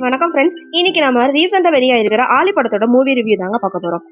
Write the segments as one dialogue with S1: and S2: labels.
S1: வணக்கம் ஃப்ரெண்ட்ஸ். இன்னைக்கு நம்ம ரீசெண்டா வெளியாயிருக்கிற ஆலி படத்தோட மூவி ரிவ்யூ தாங்க பார்க்க போறோம்.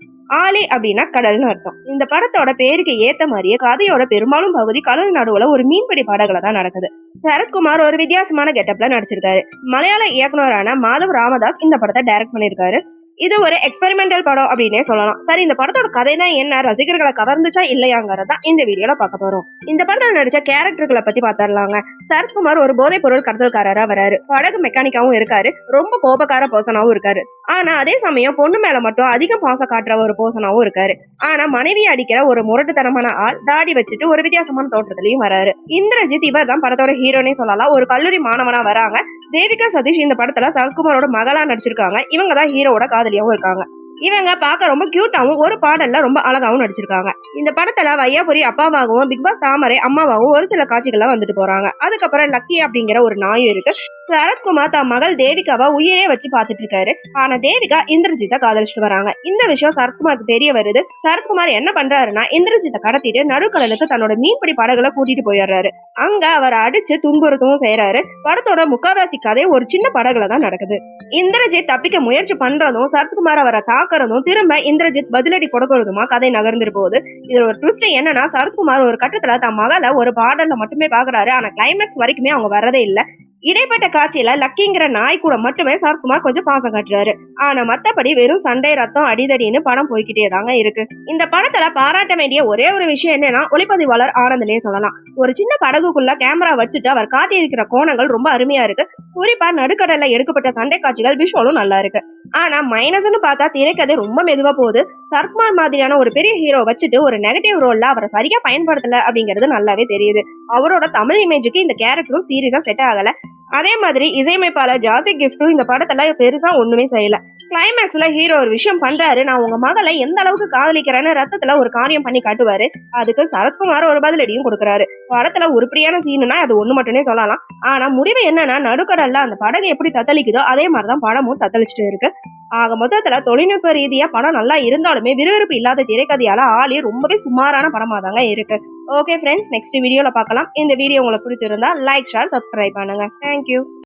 S1: ஆலி அப்படின்னா கடல்னு அர்த்தம். இந்த படத்தோட பேருக்கு ஏத்த மாதிரியே கதையோட பெரும்பாலும் பகுதி கடல் நடுவுல ஒரு மீன்பிடி படகுல தான் நடக்குது. சரத்குமார் ஒரு வித்தியாசமான கெட்டப்ல நடிச்சிருக்காரு. மலையாள இயக்குனரான மாதவ் ராமதாஸ் இந்த படத்தை டைரக்ட் பண்ணிருக்காரு. இது ஒரு எக்ஸ்பெரிமெண்டல் படம் அப்படின்னே சொல்லலாம். சரி, இந்த படத்தோட கதை தான் என்ன, ரசிகர்களை கவர்ந்துச்சா இல்லையாங்கிறதா இந்த வீடியோல பார்க்க போறோம். இந்த படத்துல நடிச்ச கேரக்டர்களை பத்தி பார்த்தரலாங்க. சரத்குமார் ஒரு போதைப் பொருள் கடத்தல்காரரா வராரு. படகு மெக்கானிக்காவும் இருக்காரு. ரொம்ப கோபக்கார பர்சனாவும் இருக்காரு. ஆனா அதே சமயம் பொண்ணு மேல மட்டும் அதிகம் பாசம் காட்டுற ஒரு பர்சனாவும் இருக்காரு. ஆனா மனைவி அடிக்கிற ஒரு முரட்டுத்தனமான ஆள், தாடி வச்சுட்டு ஒரு வித்தியாசமான தோற்றத்திலையும் வராரு. இந்திரஜித் இவர் தான் படத்தோட ஹீரோனே சொல்லலாம். ஒரு கல்லூரி மாணவனா வராங்க. தேவிகா சதீஷ் இந்த படத்துல சரத்குமாரோட மகளா நடிச்சிருக்காங்க. இவங்க தான் ஹீரோவோட காதலியாவும் இருக்காங்க. இவங்க பார்க்க ரொம்ப கியூட்டாவும் ஒரு பாடல்ல ரொம்ப அழகாவும் நடிச்சிருக்காங்க. இந்த படத்துல வையாபுரி அப்பாவாகவும் பிக் பாஸ் தாமரை அம்மாவாகவும் ஒரு சில காட்சிகள்லாம் வந்துட்டு போறாங்க. அதுக்கப்புறம் லக்கி அப்படிங்கிற ஒரு நாயும் இருக்கு. சரத்குமார் தன் மகள் தேவிகாவை உயிரே வச்சு பாத்துட்டு இருக்காரு. ஆனா தேவிகா இந்திரஜித்தை காதலிச்சுட்டு வராங்க. இந்த விஷயம் சரத்குமாருக்கு தெரிய வருது. சரத்குமார் என்ன பண்றாருன்னா இந்திரஜித்தை கடத்திட்டு நடுக்கடலுக்கு தன்னோட மீன்பிடி படகுல கூட்டிட்டு போயிடுறாரு. அங்க அவரை அடிச்சு துன்புறுத்தவும் செய்யறாரு. படத்தோட முக்காவாசி கதை ஒரு சின்ன படகுல தான் நடக்குது. இந்திரஜித் தப்பிக்க முயற்சி பண்றதும் சரத்குமார் அவரை தாக்குறதும் திரும்ப இந்திரஜித் பதிலடி கொடுக்கறதுமா கதை நகர்ந்துட்டு போகுது. இதுல ஒரு ட்விஸ்ட் என்னன்னா சரத்குமார் ஒரு கட்டத்துல தன் மகளை ஒரு பாடல்ல மட்டுமே பாக்குறாரு. ஆனா கிளைமேக்ஸ் வரைக்குமே அவங்க வரதே இல்ல. இடைப்பட்ட காட்சியில லக்கிங்கிற நாய் கூட மட்டுமே சரத்குமார் கொஞ்சம் பாசம் காட்டுறாரு. ஆனா மத்தபடி வெறும் சண்டை, ரத்தம், அடிதடின்னு படம் போய்கிட்டே தாங்க இருக்கு. இந்த படத்துல பாராட்ட வேண்டிய ஒரே ஒரு விஷயம் என்னன்னா ஒளிப்பதிவாளர் ஆனந்த்னே சொல்லலாம். ஒரு சின்ன படகுக்குள்ள கேமரா வச்சுட்டு அவர் காட்டியிருக்கிற கோணங்கள் ரொம்ப அருமையா இருக்கு. குறிப்பா நடுக்கடல்ல எடுக்கப்பட்ட சண்டை காட்சிகள் விஷுவலும் நல்லா இருக்கு. ஆனா மைனஸ்னு பார்த்தா திரைக்கதை ரொம்ப மெதுவா போகுது. சரத்குமார் மாதிரியான ஒரு பெரிய ஹீரோ வச்சுட்டு ஒரு நெகட்டிவ் ரோல்ல அவரை சரியா பயன்படுத்தல அப்படிங்கிறது நல்லாவே தெரியுது. அவரோட தமிழ் இமேஜுக்கு இந்த கேரக்டரும் சீரியஸா செட் ஆகல. அதே மாதிரி இசையமைப்பாளர் ஜாசி கிஃப்டும் இந்த படத்துல பெருசா ஒண்ணுமே செய்யல. கிளைமேக்ஸ்ல ஹீரோ ஒரு விஷயம் பண்றாரு, நான் உங்க மகளை எந்த அளவுக்கு காதலிக்கிறேன்னு ரத்தத்துல ஒரு காரியம் பண்ணி காட்டுவாரு. அதுக்கு சரத்குமார் ஒரு பதிலடியும் கொடுக்குறாரு. படத்துல உருப்படியான சீனுனா அது ஒண்ணு மட்டுமே சொல்லலாம். ஆனா முடிவு என்னன்னா நடுக்கடல்ல அந்த படகு எப்படி தத்தளிக்குதோ அதே மாதிரிதான் படமும் தத்தளிச்சுட்டு இருக்கு. ஆக மொத்தத்துல தொழில்நுட்ப ரீதியா படம் நல்லா இருந்தாலுமே விறுவிறுப்பு இல்லாத திரைக்கதையால ஆளி ரொம்பவே சுமாரான படமா தாங்க இருக்கு. ஓகே ஃப்ரெண்ட்ஸ், நெக்ஸ்ட் வீடியோல பார்க்கலாம். இந்த வீடியோ உங்களுக்கு பிடிச்சிருந்தா லைக், ஷேர், சப்ஸ்கிரைப் பண்ணுங்க. தேங்க்யூ.